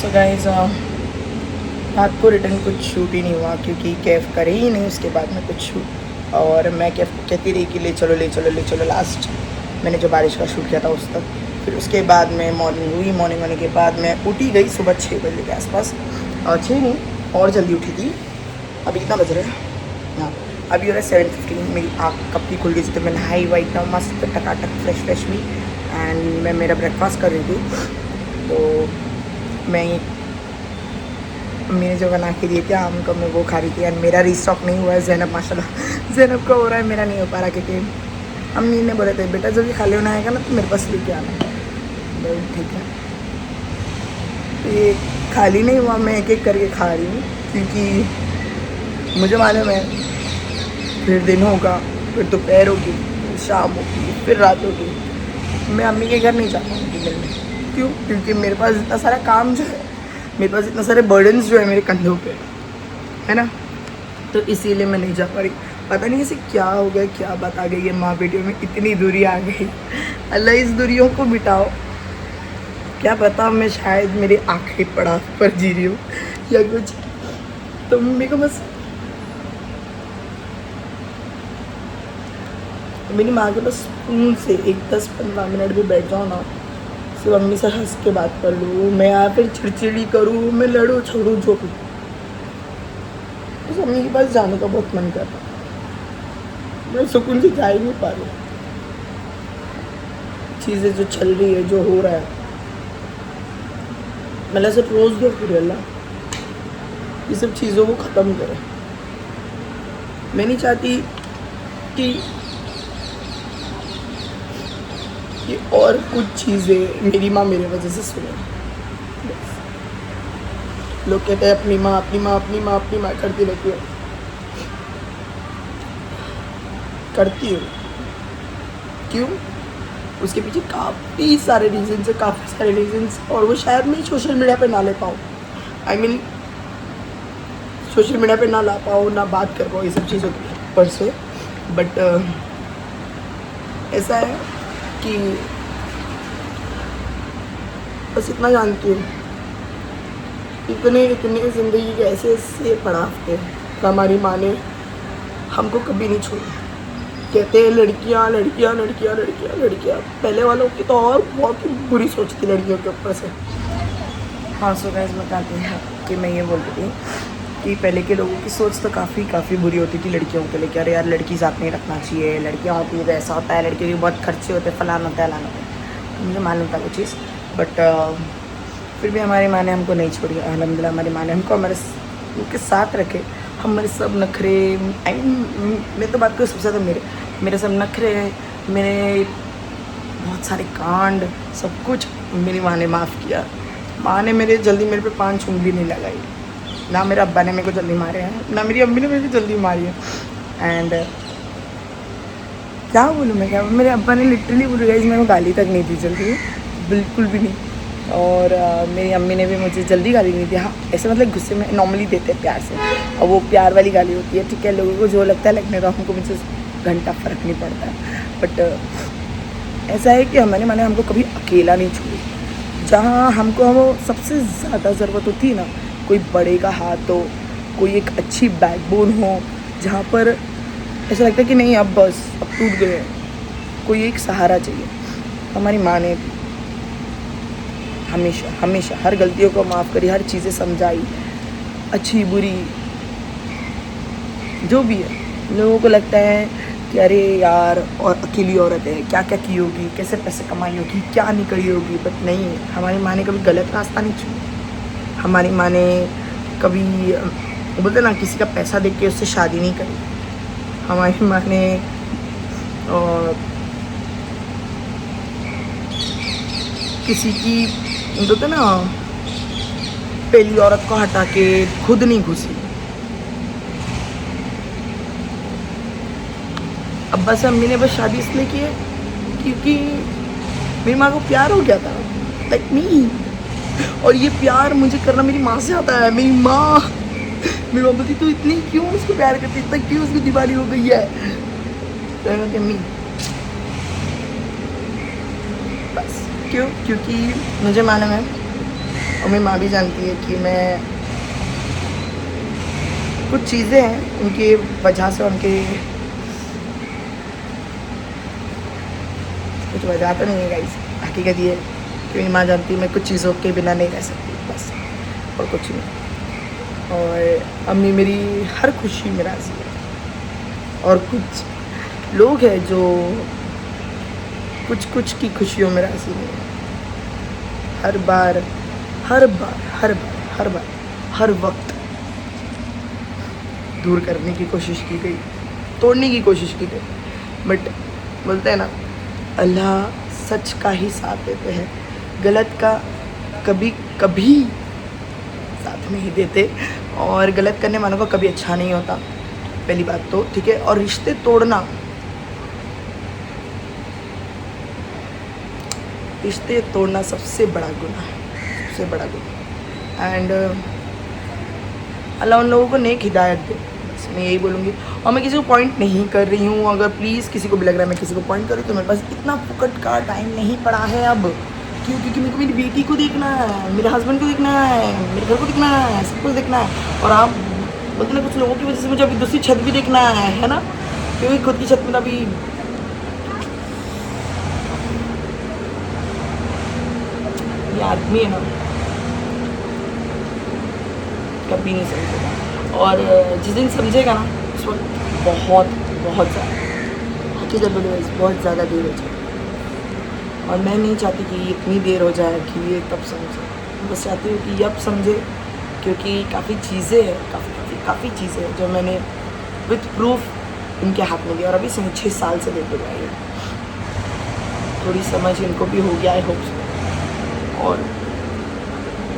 So guys रात को return कुछ शूट ही नहीं हुआ क्योंकि कैफ करे ही नहीं उसके बाद में कुछ शूट। और मैं कैफ को कहती रही कि ले चलो ले चलो ले चलो। लास्ट मैंने जो बारिश का शूट किया था उस तक, फिर उसके बाद में मॉर्निंग हुई। मॉर्निंग होने के बाद मैं उठी गई सुबह 6 बजे के आसपास, और 6 नहीं और जल्दी उठी थी। अभी कितना बज रहा है? हाँ, अभी हो रहा है 7:15। मेरी आँख कब की खुल गई थी तो मैं नहाई वाई एकदम मस्त टकाटक फ्रेश हुई। एंड मैं मेरा ब्रेकफास्ट कर रही थी तो मैं मैंने जो बना के दिए थे आम का मैं वो खा रही थी। एंड मेरा रीस्टॉक नहीं हुआ है। ज़ैनब माशाल्लाह ज़ैनब का हो रहा है, मेरा नहीं हो पा रहा क्योंकि अम्मी ने बोले थे बेटा जब ये खाली होना आएगा ना तो मेरे पास लेके आना। ठीक है, तो ये खाली नहीं हुआ, मैं एक एक करके खा रही हूँ क्योंकि मुझे मालूम है फिर दिन होगा, फिर दोपहर होगी, फिर शाम होगी, फिर रात होगी। मैं अम्मी के घर नहीं जा पाऊँगी मिलने। क्यों? क्योंकि मेरे पास इतना सारा काम जो है, मेरे पास इतना सारे बर्डन्स जो है मेरे कंधों पे, है ना, तो इसीलिए मैं नहीं जा पा रही। पता नहीं ऐसे क्या हो गया, क्या बात आ गई है माँ बेटियों में इतनी दूरी आ गई। अल्लाह इस दूरियों को मिटाओ। क्या पता मैं शायद मेरे आखिरी पड़ाव पर जी रही हूँ या कुछ। तो मम्मी को बस मेरी माँ के बस सुकून से एक 10-15 मिनट भी बैठ जाओ ना, सिर्फ मम्मी से हंस के बात कर लूँ मैं, या फिर चिड़चिड़ी करूँ, मैं लड़ूँ छोड़ूँ जो भी, बस मम्मी के पास जाने का बहुत मन कर रहा। मैं सुकून से जा ही नहीं पा रही। चीज़ें जो चल रही है, जो हो रहा है, मतलब सिर्फ रोज़ दो फिर अल्लाह ये सब चीज़ों को ख़त्म करे। मैं नहीं चाहती कि और कुछ चीज़ें मेरी माँ मेरे वजह से सुने। लोग कहते हैं अपनी माँ अपनी माँ अपनी माँ अपनी माँ करती रहती है, करती हूँ। क्यों? उसके पीछे काफ़ी सारे रीजंस है, काफ़ी सारे रीजंस, और वो शायद मैं सोशल मीडिया पे ना ले पाऊँ। आई मीन सोशल मीडिया पे ना ला पाऊँ, ना बात कर पाऊँ ये सब चीज़ों की पर से। बट ऐसा है कि बस इतना जानती हूँ, इतने ज़िंदगी के ऐसे ऐसे पड़ाव थे, हमारी माँ ने हमको कभी नहीं छोड़ा। कहते हैं लड़कियाँ लड़कियाँ लड़कियाँ लड़कियाँ लड़कियाँ, पहले वालों की तो और बहुत ही बुरी सोच थी लड़कियों के ऊपर से। हाँ, सो गाइस बताते हैं कि मैं ये बोल रही थी कि पहले के लोगों की सोच तो काफ़ी बुरी होती थी लड़कियों के लिए। कि अरे यार लड़की साथ नहीं रखना चाहिए, लड़कियाँ होती है तो ऐसा होता है, लड़कियों के बहुत खर्चे होते हैं, फलाना होता है लाना होता है। तो मुझे मालूम था वो चीज़, बट फिर भी हमारी माँ ने हमको नहीं छोड़ी। अल्हम्दुलिल्लाह हमारी माँ ने हमको उनके साथ रखे। हमारे सब नखरे, आई मीन मैं तो बात करूँ सबसे ज़्यादा मेरे सब नखरे, मेरे बहुत सारे कांड, सब कुछ मेरी माँ ने माफ़ किया। माँ ने जल्दी मेरे पे 5 उंगली नहीं लगाई। ना मेरे अब्बा ने मेरे को जल्दी मारे हैं, ना मेरी अम्मी ने मेरे को जल्दी मारी है। एंड क्या बोलूँ मैं, क्या मेरे अब्बा ने लिटरली बोल गाइस मेरे को गाली तक नहीं दी जल्दी, बिल्कुल भी नहीं। और मेरी अम्मी ने भी मुझे जल्दी गाली नहीं दी। हाँ, ऐसे मतलब गुस्से में नॉर्मली देते हैं प्यार से, और वो प्यार वाली गाली होती है। ठीक है, लोगों को जो लगता है लगने दो, हमको मुझे घंटा फ़र्क नहीं पड़ता है। बट ऐसा है कि हमारी माँ ने हमको कभी अकेला नहीं छोड़ी। जहाँ हमको सबसे ज़्यादा ज़रूरत होती है ना, कोई बड़े का हाथ हो, कोई एक अच्छी बैकबोन हो, जहाँ पर ऐसा लगता है कि नहीं अब बस अब टूट गए, कोई एक सहारा चाहिए। हमारी माँ ने हमेशा हमेशा हर गलतियों को माफ़ करी, हर चीज़ें समझाई, अच्छी बुरी जो भी है। लोगों को लगता है कि अरे यार और अकेली औरत है, क्या क्या की होगी, कैसे पैसे कमाई होगी, क्या नहीं करी होगी। बट नहीं, हमारी माँ ने कभी गलत रास्ता नहीं चुना। हमारी माँ ने कभी बोलते ना किसी का पैसा देख के उससे शादी नहीं करी। हमारी माँ ने किसी की बोलते ना पहली औरत को हटा के खुद नहीं घुसी। अब्बा से अम्मी ने बस शादी इसलिए की है क्योंकि मेरी माँ को प्यार हो गया था, लाइक मी। और ये प्यार मुझे करना मेरी माँ से आता है। मेरी माँ बोलती तू इतनी क्यों उसको प्यार करती, इतना क्यों उसकी दीवानी हो गई है। तो अम्मी बस क्यों? क्योंकि मुझे मालूम है और मेरी माँ भी जानती है कि मैं कुछ चीज़ें हैं उनकी वजह से, उनके कुछ वजह तो नहीं है गाइस, हकीकत ये कि मेरी माँ जानती है मैं कुछ चीज़ों के बिना नहीं रह सकती बस, और कुछ नहीं। और अम्मी मेरी हर खुशी में राज़ी है। और कुछ लोग हैं जो कुछ की खुशियों में राज़ी नहीं है। हर बार हर वक्त दूर करने की कोशिश की गई, तोड़ने की कोशिश की गई, बट बोलते हैं ना अल्लाह सच का ही साथ देते हैं, गलत का कभी कभी साथ नहीं देते। और गलत करने वालों का कभी अच्छा नहीं होता, पहली बात तो ठीक है। और रिश्ते तोड़ना सबसे बड़ा गुनाह है, सबसे बड़ा गुनाह। एंड अल्लाह उन लोगों को नेक हिदायत दे, बस मैं यही बोलूँगी। और मैं किसी को पॉइंट नहीं कर रही हूँ, अगर प्लीज़ किसी को भी लग रहा है मैं किसी को पॉइंट करूँ तो मेरे पास इतना फुकट का टाइम नहीं पड़ा है अब। क्यों? क्योंकि मेरे को मेरी बेटी को देखना है, मेरे हस्बैंड को देखना है, मेरे घर को देखना है, सब कुछ देखना है। और आप बोलते ना कुछ लोगों की वजह से मुझे अभी दूसरी छत भी देखना है ना, क्योंकि खुद की छत में अभी ये आदमी है ना कभी नहीं समझेगा, और जिस दिन समझेगा ना उस वक्त बहुत ज़्यादा हकीकत बहुत ज़्यादा देर हो जाए। और मैं नहीं चाहती कि इतनी देर हो जाए कि ये तब समझे, मैं बस चाहती हूँ कि अब समझे, क्योंकि काफ़ी चीज़ें हैं, काफ़ी चीज़ें हैं जो मैंने विथ प्रूफ इनके हाथ में दिया, और अभी से 6 साल से देते हुए थोड़ी समझ इनको भी हो गया है, होप्स। और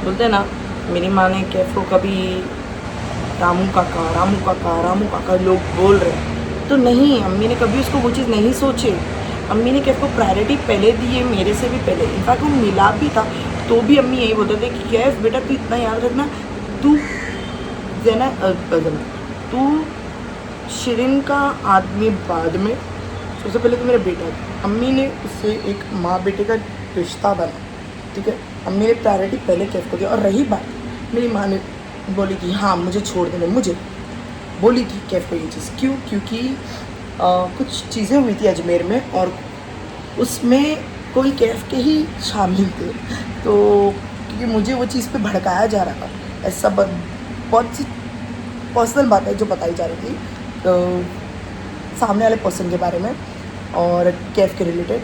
बोलते हैं ना मेरी माँ ने कैफ़ो कभी रामू काका लोग बोल रहे हैं तो नहीं, अम्मी ने कभी उसको वो चीज़ नहीं सोचे। अम्मी ने कैफ़ को प्रायोरिटी पहले दी है, मेरे से भी पहले। इनफैक्ट वो मिला भी था तो भी अम्मी यही बोलते थे कि कैफ़ बेटा तू इतना याद रखना, तू तू शिरीन का आदमी बाद में, सबसे पहले तो मेरा बेटा था। अम्मी ने उससे एक माँ बेटे का रिश्ता बना, ठीक है। अम्मी ने प्रायोरिटी पहले कैफ़ को दिया। और रही बात, मेरी माँ ने बोली कि हाँ मुझे छोड़ देना, मुझे बोली थी कैफ़ को ये चीज़। क्यों? क्योंकि कुछ चीज़ें हुई थी अजमेर में और उसमें कोई कैफ़ के ही शामिल थे, तो क्योंकि मुझे वो चीज़ पे भड़काया जा रहा था। ऐसा बहुत सी पर्सनल बात है जो बताई जा रही थी सामने वाले पर्सन के बारे में और कैफ़ के रिलेटेड।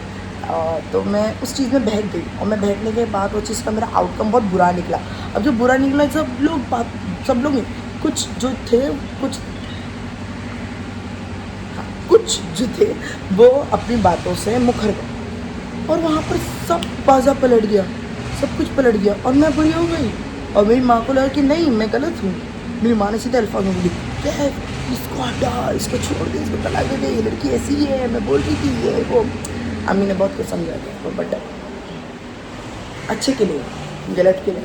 तो मैं उस चीज़ में बहक गई, और मैं बहकने के बाद वो चीज़ का मेरा आउटकम बहुत बुरा निकला। अब जो बुरा निकला सब लोग नहीं, कुछ जो थे कुछ जो थे वो अपनी बातों से मुखर गए, और वहाँ पर सब बाजा पलट गया, सब कुछ पलट गया, और मैं बुरी हो गई। और मेरी माँ को लगा कि नहीं मैं गलत हूँ। मेरी माँ ने सीधे अल्फाज में बोली क्या है, इसको हटा, इसको छोड़ दे, इसको तलाक दे दे, ये लड़की ऐसी ही है, मैं बोल रही थी ये वो। अम्मी ने बहुत कुछ समझा दिया, बट अच्छे के लिए, गलत के लिए।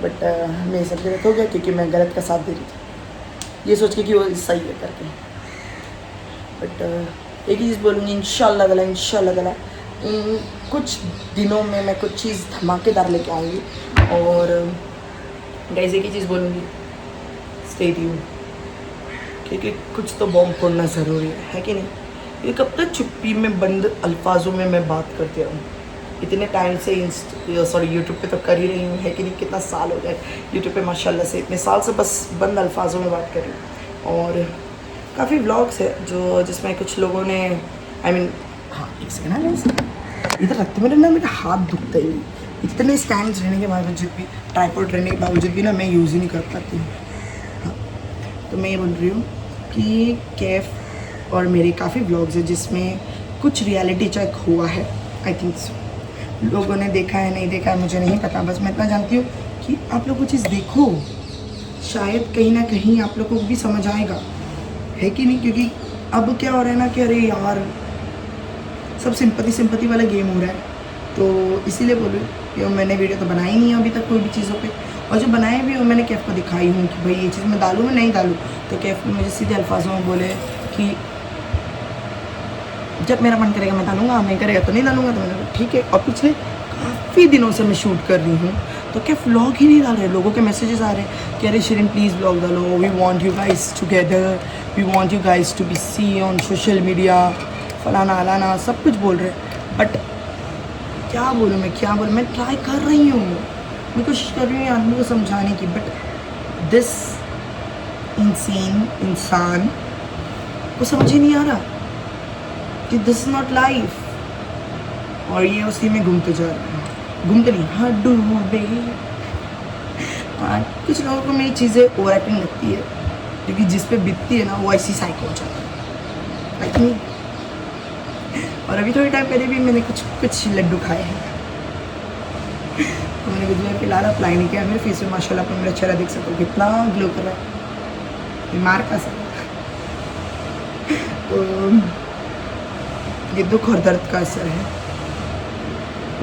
बट मेरे सब गलत हो गया क्योंकि मैं गलत का साथ दे रही थी, ये सोच के कि वो सही है करके। बट एक ही चीज़ बोलूँगी, इंशाल्लाह ताला कुछ दिनों में मैं कुछ चीज़ धमाकेदार लेके आऊँगी। और गाइस एक ही चीज़ बोलूँगी, स्टे ट्यून्ड, क्योंकि कुछ तो बॉम्ब फोड़ना ज़रूरी है कि नहीं। ये कब तक चुप्पी में बंद अल्फाजों में मैं बात करती रहूँ। इतने टाइम से यूट्यूब पे तो कर ही रही हूँ, है कि नहीं। कितना साल हो गया यूट्यूब पे माशाल्लाह से, इतने साल से बस बंद अल्फाजों में बात कर रही हूँ। और काफ़ी व्लॉग्स है जिसमें कुछ लोगों ने हाँ एक सेकेंड इधर रखते मेरा हाथ दुखता ही। इतने स्टैंड्स रहने के बावजूद भी, ट्राइपॉड रहने के बावजूद भी ना मैं यूज़ ही नहीं कर पाती हूँ। हाँ, तो मैं ये बोल रही हूँ कि कैफ़ और मेरे काफ़ी व्लॉग्स हैं जिसमें कुछ रियलिटी चेक हुआ है। आई थिंक सो लोगों ने देखा है, नहीं देखा है मुझे नहीं पता, बस मैं इतना जानती हूँ कि आप लोग वो चीज़ देखो, शायद कहीं ना कहीं आप लोगों को भी समझ आएगा, है कि नहीं। क्योंकि अब क्या हो रहा है ना कि अरे यार सब सिंपैथी वाला गेम हो रहा है, तो इसीलिए बोलूँ कि मैंने वीडियो तो बनाई नहीं है अभी तक कोई भी चीज़ों पे, और जो बनाए भी हो मैंने कैफ़ को दिखाई हूँ कि भाई ये चीज़ मैं डालूँ मैं नहीं डालूँ। तो कैफ़ ने मुझे सीधे अल्फाजों में बोले कि जब मेरा मन करेगा मैं डालूँगा, नहीं करेगा तो नहीं डालूँगा। तो मैंने कहा ठीक है। और पिछले काफ़ी दिनों से मैं शूट कर रही हूँ, तो क्या व्लॉग ही नहीं डाल रहे? लोगों के मैसेजेस आ रहे हैं कि अरे शिरीन प्लीज़ व्लॉग डालो, we want you guys together, we want you guys to be see on social media, फलाना अलाना सब कुछ बोल रहे हैं। बट क्या बोलूँ मैं ट्राई कर रही हूँ, मैं कोशिश कर रही हूँ आदमी को समझाने की, बट दिस इंसान को समझ ही नहीं आ रहा कि दिस इज़ नॉट लाइफ। और ये उसी में घूमते जा रहे हैं, घूमते नहीं, हाँ डूबे। हाँ, कुछ लोगों को मेरी चीज़ें ओवर एक्टिंग लगती है, क्योंकि जिस पे बीतती है ना वो ऐसी साइको हो जाता है, लाइक मी। और अभी थोड़ी टाइम पहले भी मैंने कुछ लड्डू खाए हैं, तो मैंने कुछ देर फिलहाल अप्लाई नहीं किया। मेरे फेस पे माशाल्लाह पर मेरा चेहरा देख सकते हो कितना ग्लो कर रहा है, बीमार का सब। तो ये दुख और दर्द का असर है।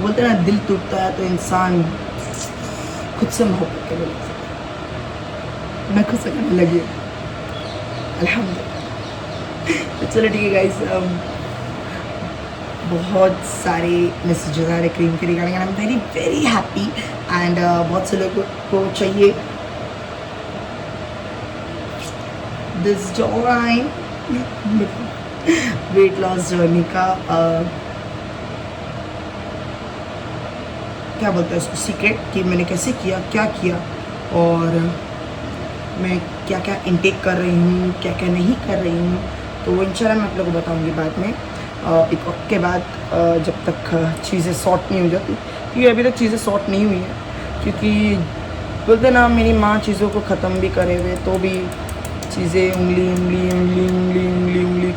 बोलते हैं ना, दिल टूटता है तो इंसान खुद से मोहब्बत करने लग सकता है। मैं खुद से करने लगी अल्हम्दुलिल्लाह। तो चलो ठीक है गाइस, बहुत सारे मैसेजेस आ रहे क्रीम के regarding and I am very very happy. And बहुत से लोगों को चाहिए this join weight loss journey का क्या बोलते हैं उसको, सीक्रेट, कि मैंने कैसे किया, क्या किया, और मैं क्या क्या इनटेक कर रही हूँ, क्या क्या नहीं कर रही हूँ। तो वो इंशाल्लाह मैं आप लोगों को बताऊँगी बाद में, एक वक्त के बाद, जब तक चीज़ें सॉर्ट नहीं हो जाती, क्योंकि अभी तक चीज़ें सॉर्ट नहीं हुई हैं। क्योंकि बोलते ना, मेरी माँ चीज़ों को ख़त्म भी करे हुए तो भी चीज़ें उंगली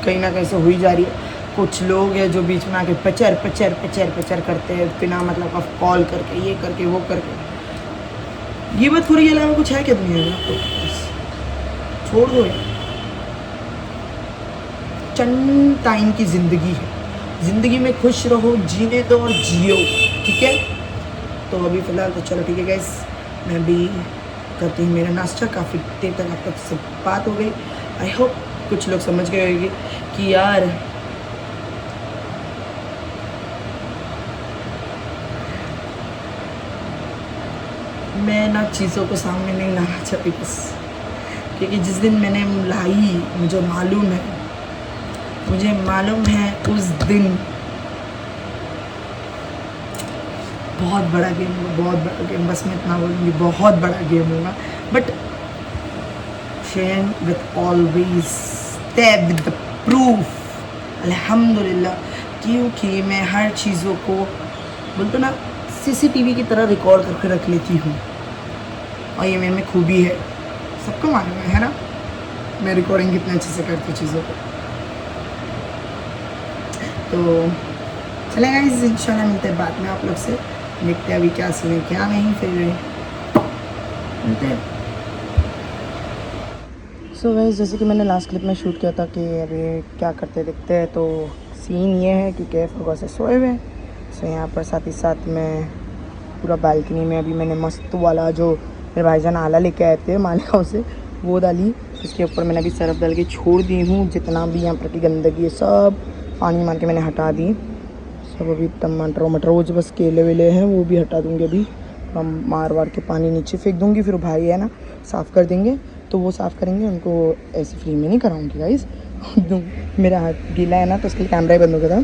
कहीं ना कहीं से हुई जा रही है। कुछ लोग हैं जो बीच में आके पचर करते हैं बिना मतलब ऑफ कॉल करके, ये करके वो करके। ये बात थोड़ी अलावा कुछ है क्या दुनिया में? आपको बस छोड़ दो यार, चंद टाइम की ज़िंदगी है, ज़िंदगी में खुश रहो, जीने दो और जियो, ठीक है? तो अभी फ़िलहाल तो चलो ठीक है गाइस, मैं भी करती हूँ मेरा नाश्ता। काफ़ी देर तक आप तक से बात हो गई। आई होप कुछ लोग समझ गए होंगे कि यार मैं ना चीज़ों को सामने नहीं लाना चाहती बस, क्योंकि जिस दिन मैंने लाई, मुझे मालूम है उस दिन बहुत बड़ा गेम होगा, बस मैं इतना बोलूँगी, बहुत बड़ा गेम होगा। But share with always step with the proof अल्हम्दुलिल्लाह, क्योंकि मैं हर चीज़ों को बोलते ना CCTV की तरह रिकॉर्ड करके रख लेती हूँ, और ये मेरे में खूबी है, सबको मालूम है ना, मैं रिकॉर्डिंग कितने अच्छे से करती हूँ चीज़ों को। तो चलेगा इस इंशाल्लाह मिलते हैं बाद में आप लोग से, देखते हैं अभी क्या सुने क्या नहीं, फिर मिलते हैं। सो गाइस, जैसे कि मैंने लास्ट क्लिप में शूट किया था कि अभी क्या करते देखते हैं, तो सीन ये है कि कैफ होगा से सोए हुए। सो यहाँ पर साथ ही साथ मैं पूरा बालकनी में अभी मैंने मस्त वाला जो मेरे भाईजान आला लेके आए थे मालिकाओं से, वो डाली। उसके ऊपर मैंने अभी सरफ डाल के छोड़ दी हूँ, जितना भी यहाँ पर की गंदगी है सब पानी मार के मैंने हटा दी सब। अभी टमाटर वमाटर वो जो बस केले वेले हैं वो भी हटा दूँगी, अभी हम मार के पानी नीचे फेंक दूँगी, फिर भाई है ना साफ़ कर देंगे, तो वो साफ़ करेंगे, उनको ऐसे फ्री में नहीं कराऊँगी गाइस। मेरा हाथ गीला है ना, तो उसके लिए कैमरा ही बंद हो गया था,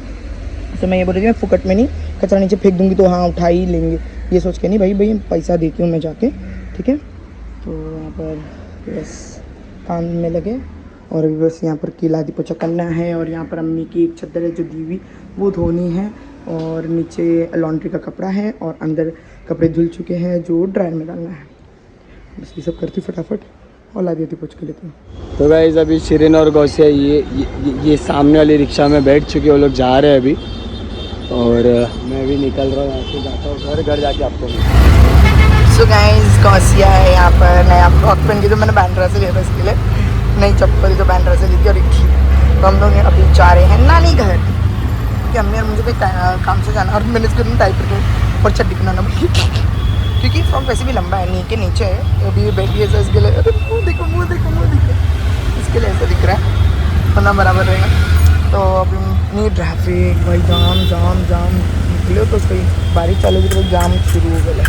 तो मैं ये बोल रही थी मैं फुकट में नहीं कचरा नीचे फेंक दूँगी, तो हाँ उठा ही लेंगे, ये सोच के नहीं भाई पैसा देती हूँ मैं जाके, ठीक है। तो यहाँ पर बस काम में लगे, और अभी बस यहाँ पर कीलादी पोछा करना है, और यहाँ पर अम्मी की एक चादर है जो दी हुई वो धोनी है, और नीचे लॉन्ड्री का कपड़ा है, और अंदर कपड़े धुल चुके हैं जो ड्रायर में डालना है। बस ये सब करती फटाफट और ला देती पोछ के लेती हूँ। तो गाइस अभी शिरीन और गौसिया ये सामने वाली रिक्शा में बैठ चुके, वो लोग जा रहे हैं अभी, और मैं भी निकल रहा हूँ यहाँ से, जाता हूँ घर जाके आपको। सो गाइस, गौसिया है यहाँ पर, नया फ्रॉक पहन के जो मैंने बैंड्रा से लिया था, इसके लिए नई चप्पल जो बैंड्रा से ली थी, और एक थी। तो हम लोग अभी जा रहे हैं नानी घर, क्योंकि हमने मुझे कोई काम से जाना, और मैंने इसको टाइप करके और चड्डी बनाना पड़ी, क्योंकि फ्रॉक वैसे भी लंबा है, नी के नीचे है। अभी ये बैठी है, इसके लिए अरे मुँह देखो, इसके लिए ऐसा दिख रहा है, वरना बराबर रहेगा। तो अभी इतनी ट्रैफिक भाई, जाम निकले तो सही, बारिश चालू की तो जाम शुरू हो गया।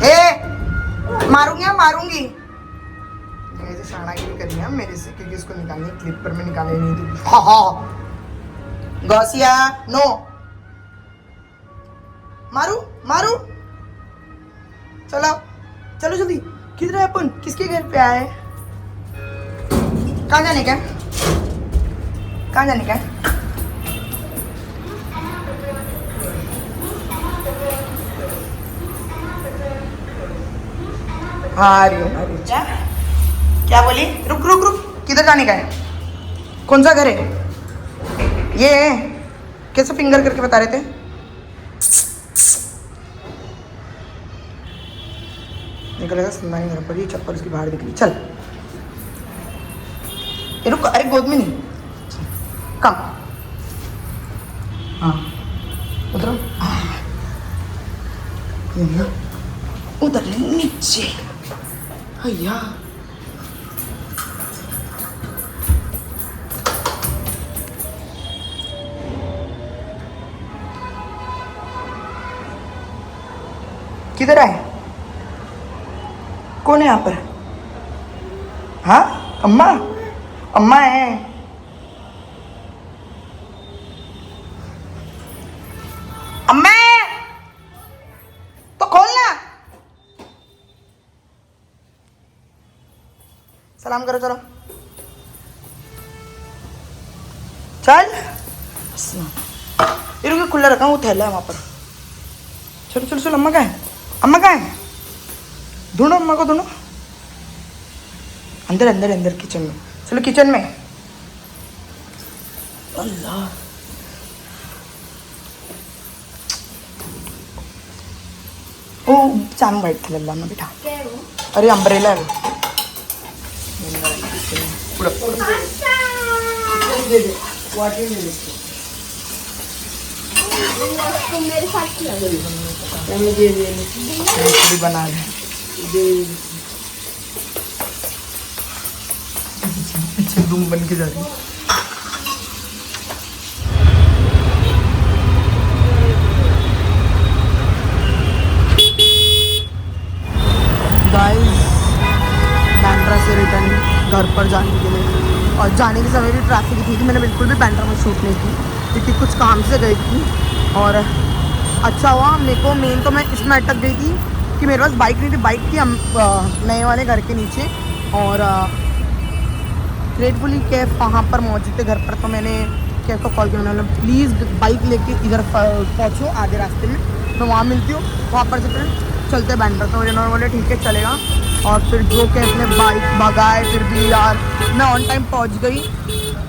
ए मारूंगी ऐसे शानागिरी करनी है मेरे से, क्योंकि इसको निकालनी है, क्लिप पर मैं निकाले नहीं दूँ। हाँ गौसिया नो, मारू चलो चलो जल्दी। किधर है अपन, किसके घर पे आए, कहाँ जाने का, आ रही हूँ। क्या बोली, रुक, किधर जाने का है, कौन सा घर है ये, कैसे फिंगर करके बता रहे थे। निकलेगा संदानी घर पर, ये चप्पल उसकी बाहर निकली। चल ये रुक, अरे गोद में नहीं, कम, हाँ उधर उधर नीचे, भैया किधर आए, कौन है यहाँ पर, हाँ अम्मा है, अम्मा तो खोलना, सलाम करो, चलो चल, ये रुको खुला रखा हूँ, वो थैला है वहाँ पर, चलो अम्मा कहाँ है, ढूंढो अम्मा को, ढूंढो अंदर किचन में, चलो किचन में। अल्लाह ओ चांद वाइट थे लल्ला में बेटा, अरे अम्ब्रेला है मेरे साथ बना ले, पीछे रूम बन के जा रही है। गाइस बैंड्रा से रिटर्न घर पर जाने के लिए, और जाने के समय भी ट्रैफिक थी कि मैंने बिल्कुल भी बैंड्रा में शूट नहीं की, क्योंकि कुछ काम से गई थी। और अच्छा हुआ मेरे को, मेन तो मैं इसमें अटक गई थी कि मेरे पास बाइक नहीं थी, बाइक थी हम नए वाले घर के नीचे, और ग्रेटफुली कैब वहाँ पर मौजूद थे घर पर, तो मैंने कैब को कॉल किया, मैंने बोला प्लीज़ बाइक लेके इधर पहुँचो, आधे रास्ते में मैं वहाँ मिलती हूँ, वहाँ पर से फिर चलते बैंड्रा। तो इन्होंने बोले ठीक है चलेगा, और फिर जो कैब ने बाइक भगाए, फिर भी यार मैं ऑन टाइम पहुँच गई,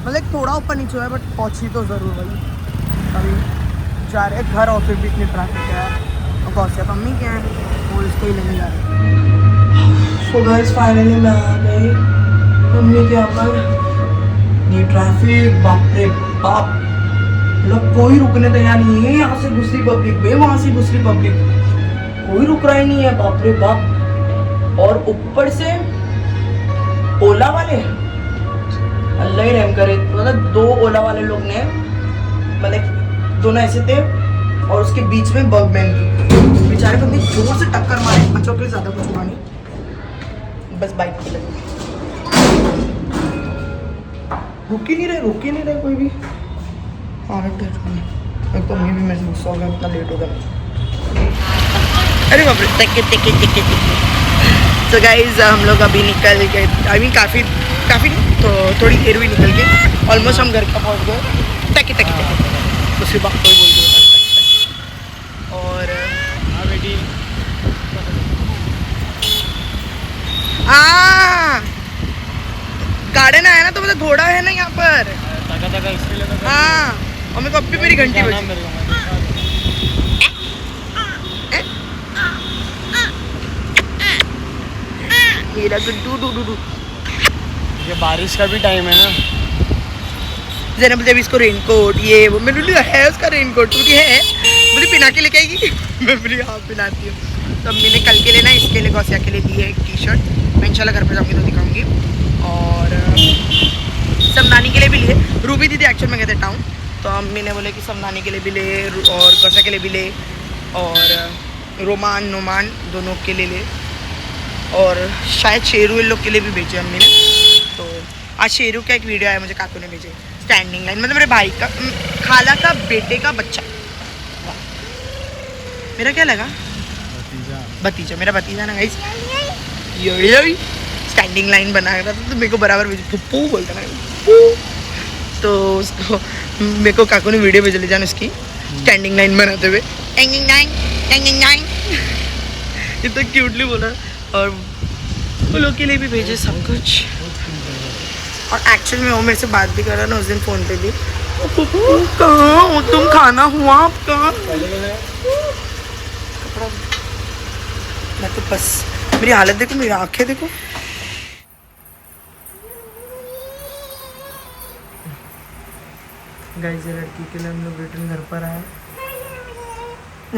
मतलब थोड़ा ऊपर नीचे हुआ बट पहुँची तो ज़रूर भाई। अभी जा रहे घर, और फिर भी इतनी ट्रैफिक है, और गौसिया मम्मी क्या है वो इसको ही लेने जा रहे हैं। सो गाइस फाइनली मैं आ गई मम्मी के यहाँ पर। ये ट्रैफिक बाप रे बाप, मतलब कोई रुकने तैयार नहीं है, यहाँ से दूसरी पब्लिक पे, वहाँ से दूसरी पब्लिक, कोई रुक रहा ही नहीं है, बाप रे बाप। और ऊपर से ओला वाले, अल्लाह ही रहम करे, मतलब 2 ओला वाले लोग ने, मतलब दोनों ऐसे थे, और उसके बीच में बगमैन थी, बेचारे बंदे जोर से टक्कर मारे, बच्चों के ज़्यादा कुछ मारे, बस बाइक की लगी, रुक ही नहीं रहे कोई भी। हाँ एक तो मैं भी मेरे से गुस्सा हो गया, इतना लेट हो गया। अरे बाप रे, तो गाइज हम लोग अभी निकल गए, अभी काफ़ी तो थोड़ी देर हुई निकल के, ऑलमोस्ट हम घर का पहुँच गए, टकी उसके बाद कोई बोल दिया। और बेटी गार्डन आया ना, तो मतलब घोड़ा है ना यहाँ पर, हाँ, और मेरे को अब भी मेरी घंटी बजी। मेरा गुड्डू, ये बारिश का भी टाइम है ना, जैनब जब इसको रेनकोट ये वो, मैंने बोली है उसका रेनकोट, तो है मुझे पिना के लेके आएगी, मैं बोली हाँ पिलाती हूँ। तो मैंने कल के लिए ना इसके लिए गौसिया के लिए दी है एक टी-शर्ट, मैं इंशाल्लाह घर पर जाऊँगी तो दिखाऊंगी। और समदानी के लिए भी लिए, रूबी दीदी एक्चुअल में गए थे टाउन, तो अम्मी ने बोले कि समदानी के लिए भी ले और गौसिया के लिए भी ले, और रोमान नोमान दोनों के लिए ले, और शायद शेरू इन लोग के लिए भी भेजे अम्मी ने। तो आज शेरू का एक वीडियो आया मुझे, काकू ने भेजे, स्टैंडिंग लाइन, मतलब मेरे भाई का, खाला का बेटे का बच्चा। मेरा क्या लगा? भतीजा, मेरा भतीजा ना गाइस। स्टैंडिंग लाइन बना रहा था तो मेरे को बराबर पप्पू बोलता ना, तो उसको मेरे को काकू ने वीडियो भेज ले जान उसकी स्टैंडिंग लाइन बनाते हुए, इतना क्यूटली बोला। और वो लोग के लिए भी भेजे सब कुछ। और एक्चुअली में वो मेरे से बात भी कर रहा ना उस दिन फ़ोन पे भी, कहाँ हो तुम, खाना हुआ आपका? मैं तो बस, मेरी हालत देखो, मेरी आंखें देखो। गाइस ये लड़की के लिए हम लोग रिटर्न घर पर आए।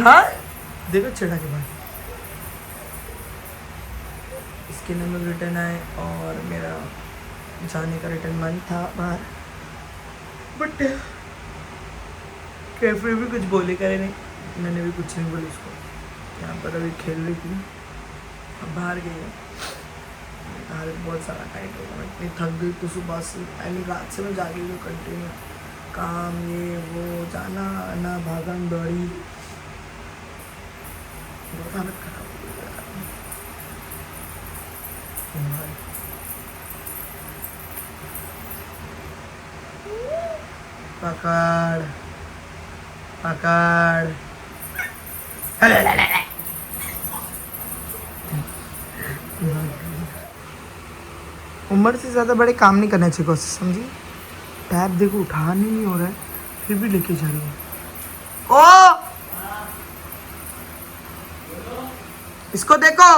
हाँ देखो चढ़ा के बाद इसके लिए हम लोग रिटर्न आए, और मेरा जाने का रिटर्न मन था बाहर, बट कैफे भी कुछ बोले करे नहीं, मैंने भी कुछ नहीं बोली उसको। यहाँ पर अभी खेल रही थी, अब बाहर गई है, हालत बहुत सारा टाइट हो गया, मैं इतनी थक गई तो सुबह से, यानी रात से मैं जागी हुई कंटिन्यू, काम ये वो, जाना आना, भागम दौड़ी, बहुत हालत खराब हो गई। पकड़ पकड़, उम्र से ज़्यादा बड़े काम नहीं करने चाहिए कोशिश, समझी? टैब देखो उठाने नहीं हो रहा है, फिर भी लेके जा रही है। ओ इसको देखो,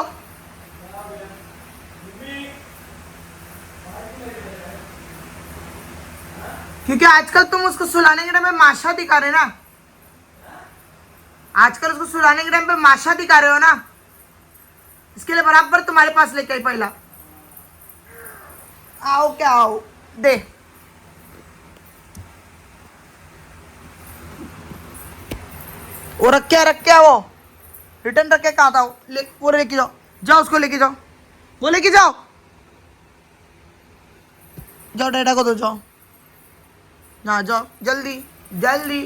क्योंकि आजकल तुम उसको सुलाने के टाइम पे माशा दिखा रहे ना, आजकल उसको सुलाने के टाइम पे माशा दिखा रहे हो ना, इसके लिए बराबर तुम्हारे पास लेके आई। पहला आओ, क्या आओ दे, वो रख क्या वो रिटर्न रख के कहा था वो लेके जाओ, जाओ उसको लेके जाओ, वो लेके जाओ, जाओ डेटा को दो, जाओ ना, जाओ जल्दी जल्दी।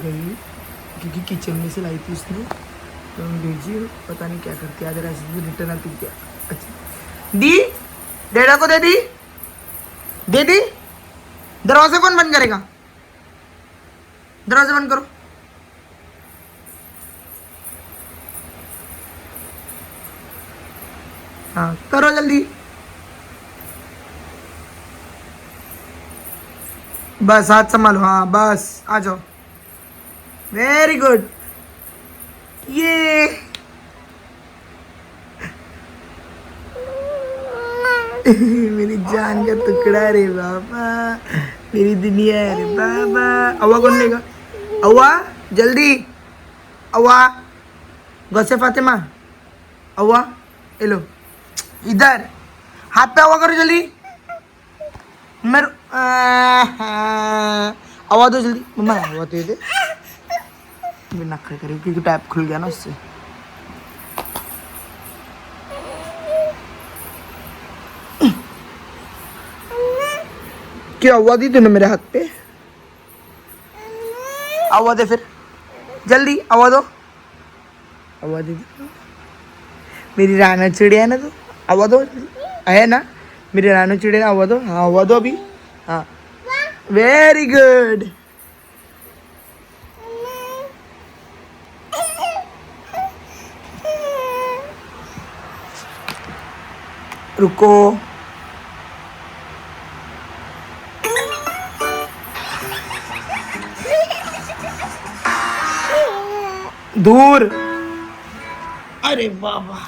गई क्योंकि किचन में से लाई थी उसने, तो हम भेजी, पता नहीं क्या करती, आज ऐसे रिटर्न आती क्या। अच्छा दी, डेटा को दे दी, दे दी। दरवाजा कौन बंद करेगा? दरवाजा बंद करो। हाँ करो जल्दी, बस हाथ संभालो, हाँ बस आ जाओ, वेरी गुड। ये मेरी जान का टुकड़ा रे बाबा, मेरी दुनिया है रे बाबा। अव्वा कौन लेगा? अव्वा जल्दी, अव्वा गौसे फातिमा, अव्वा ये लो, इधर हाथ पे अव्वा करो जल्दी, मेरे आवाज दो जल्दी, मम्मा आवाज दे दे, मैं नखरे करी क्योंकि टैप खुल गया ना उससे। क्या आवाज दी तूने मेरे हाथ पे? आवाज दे फिर जल्दी, आवाज दो, आवाज दे, मेरी राना चिड़िया ना, तू आवाज दो, है ना मेरी राना चिड़िया, आवाज दो, हाँ आवाज दो अभी, हाँ वेरी गुड। रुको, दूर, अरे बाबा